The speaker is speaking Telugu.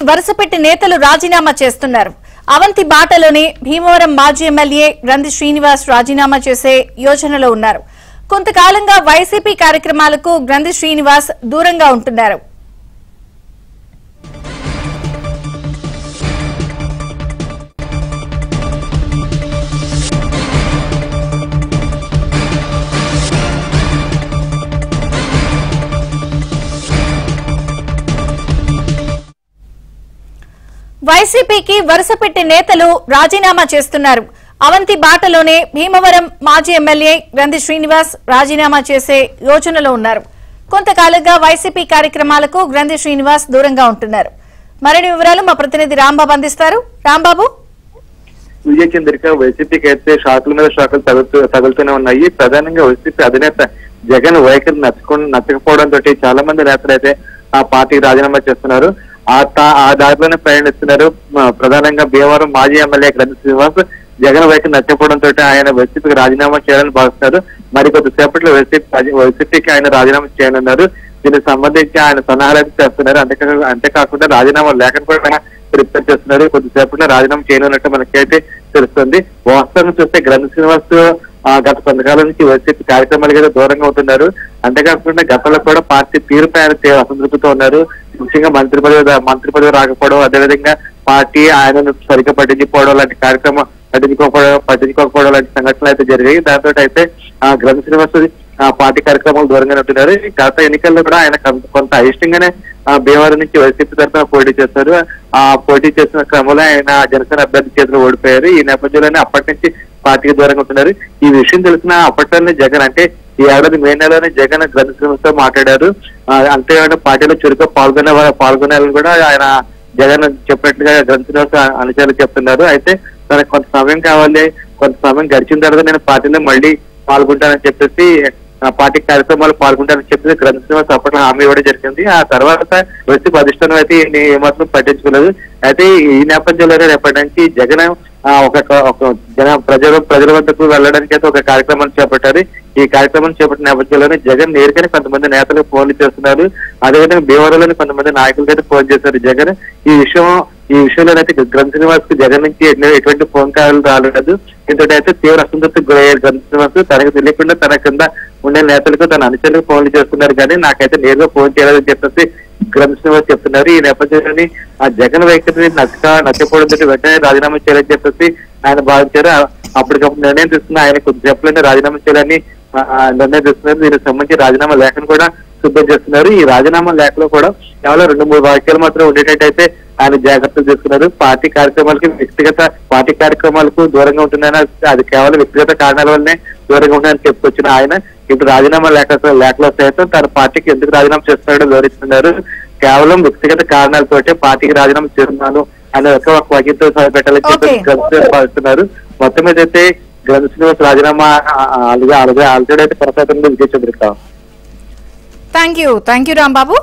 వరుసపెట్టి నేతలు రాజీనామా చేస్తున్నారు. అవంతి బాటలోనే భీమవరం మాజీ ఎమ్మెల్యే గ్రంథి శ్రీనివాస్ రాజీనామా చేసే యోచనలో ఉన్నారు. కొంతకాలంగా వైసీపీ కార్యక్రమాలకు గ్రంథి శ్రీనివాస్ దూరంగా ఉంటున్నారు. వైసీపీకి వరుసపెట్టి నేతలు రాజీనామా చేస్తున్నారు. అవంతి బాటలోనే భీమవరం మాజీ ఎమ్మెల్యే గ్రంథి శ్రీనివాస్ రాజీనామా చేసే యోచనలో ఉన్నారు. కొంతకాలంగా వైసీపీ కార్యక్రమాలకు గ్రంథి శ్రీనివాస్ దూరంగా ఉంటున్నారు. మరిన్ని వివరాలు మా ప్రతినిధి రాంబాబు అందిస్తారు. రాంబాబు, విజయ చంద్రిక, వైసీపీకి అయితే షాకుల మీద షాకులు తగులుతూనే ఉన్నాయి. ప్రధానంగా వైసీపీ అధినేత జగన్ వైఖరి నచ్చకపోవడంతో చాలా మంది నేతలు అయితే ఆ పార్టీకి రాజీనామా చేస్తున్నారు. ఆ దారిలోనే ప్రయాణిస్తున్నారు. ప్రధానంగా భీమవరం మాజీ ఎమ్మెల్యే గ్రంథి శ్రీనివాస్ జగన్ వైఖరి నచ్చకపోవడంతో ఆయన వైసీపీకి రాజీనామా చేయాలని భావిస్తున్నారు. మరి కొద్దిసేపట్లో వైసీపీకి ఆయన రాజీనామా చేయనున్నారు. దీనికి సంబంధించి ఆయన సన్నాహాలు చేస్తున్నారు. అంతేకాకుండా రాజీనామా లేఖను కూడా ప్రిపేర్ చేస్తున్నారు. కొద్దిసేపట్లో రాజీనామా చేయనున్నట్టు మనకైతే తెలుస్తుంది. వాస్తవంగా చూస్తే గ్రంథి శ్రీనివాస్ గత కొంతకాలం నుంచి వైసీపీ కార్యక్రమాలకి అయితే దూరంగా ఉంటున్నారు. అంతేకాకుండా గతంలో కూడా పార్టీ తీరుపై ఆయన అసంతృప్తితో ఉన్నారు. ముఖ్యంగా మంత్రి పదవి రాకపోవడం, అదేవిధంగా పార్టీ ఆయనను సరిగ్గా పట్టించుకోవడం లాంటి కార్యక్రమం పట్టించుకోకపోవడం లాంటి సంఘటనలు అయితే జరిగాయి. దాంతో అయితే గ్రంథి శ్రీనివాస్ పార్టీ కార్యక్రమాలు దూరంగానే ఉంటున్నారు. గత ఎన్నికల్లో కూడా ఆయన కొంత అయిష్టంగానే భీమవరం నుంచి వైసీపీ తరఫున పోటీ చేస్తారు. ఆ పోటీ చేసిన క్రమంలో ఆయన జనసేన అభ్యర్థి చేతిలో ఓడిపోయారు. ఈ నేపథ్యంలోనే అప్పటి నుంచి పార్టీకి దూరంగా ఉంటున్నారు. ఈ విషయం తెలిసిన అప్పట్లోనే జగన్, అంటే ఈ ఏడాది మే నెలలోనే జగన్ గ్రంథి శ్రీనివాస్ తో మాట్లాడారు. అంతేకాకుండా పార్టీలో చురుగ్గా పాల్గొనేవాళ్ళని కూడా ఆయన జగన్ చెప్పినట్లుగా గ్రంథి శ్రీనివాస్ అనుచరులు చెప్తున్నారు. అయితే తనకు కొంత సమయం కావాలి, కొంత సమయం గడిచిన తర్వాత నేను పార్టీలో మళ్ళీ పాల్గొంటానని చెప్పేసి పార్టీ కార్యక్రమాలు పాల్గొంటానని చెప్పేసి గ్రంథి శ్రీనివాస్ అప్పట్లో హామీ ఇవ్వడం జరిగింది. ఆ తర్వాత వైసీపీ అధిష్టానం అయితే ఏమాత్రం పట్టించుకోలేదు. అయితే ఈ నేపథ్యంలోనే రేపటి నుంచి జగన్ ప్రజల వద్దకు వెళ్ళడానికి అయితే ఒక కార్యక్రమాన్ని చేపట్టారు. ఈ కార్యక్రమం చేపట్టిన నేపథ్యంలోనే జగన్ నేరుగానే కొంతమంది నేతలకు ఫోన్లు చేస్తున్నారు. అదేవిధంగా భీమవరంలోని కొంతమంది నాయకులకి అయితే ఫోన్ చేశారు జగన్. ఈ విషయంలోనైతే గ్రంథి శ్రీనివాస్ కు జగన్ నుంచి ఎటువంటి ఫోన్ కాల్ రాలేదు. దీంతో అయితే తీవ్ర అసంతృప్తికి గురయ్యారు గ్రంథి శ్రీనివాస్. తనకు తెలియకుండా తన కింద ఉండే నేతలకు తన అనుచరులకు ఫోన్లు చేస్తున్నారు, కానీ నాకైతే నేరుగా ఫోన్ చేయలేదని చెప్పేసి గ్రంథి శ్రీనివాస్ చెప్తున్నారు. ఈ నేపథ్యంలోని ఆ జగన్ వైఖరిని నచ్చకపోవడంతో వెంటనే రాజీనామా చేయాలని చెప్పేసి ఆయన భావించారు. అప్పటికప్పుడు నిర్ణయం తీసుకున్న ఆయన కొద్దిసేపట్లోనే రాజీనామా చేయాలని నిర్ణయం తీసుకున్నారు. దీనికి సంబంధించి రాజీనామా లేఖను కూడా సిద్ధం చేస్తున్నారు. ఈ రాజీనామా లేఖలో కూడా కేవలం 2-3 వాక్యాలు మాత్రం ఉండేటట్టయితే ఆయన జాగ్రత్తలు తీసుకున్నారు. పార్టీ కార్యక్రమాలకు దూరంగా ఉంటుందని, అది కేవలం వ్యక్తిగత కారణాల వల్లనే దూరంగా ఉంటుందని చెప్పుకొచ్చిన ఆయన ఇప్పుడు రాజీనామా లేఖలో సైతం తన పార్టీకి ఎందుకు రాజీనామా చేస్తున్నాడో వివరిస్తున్నారు. కేవలం వ్యక్తిగత కారణాలతోటే పార్టీకి రాజీనామా చేస్తున్నాను అనే ఒక వాక్యంతో పెట్టాలని చెప్పి భావిస్తున్నారు. మొత్తం మీద అయితే గ్రంథి శ్రీనివాస్ రాజీనామా ఆల్రెడీ అయితే కొనసాగుతుంది. విజయ చంద్రిక. Thank you Rambabu.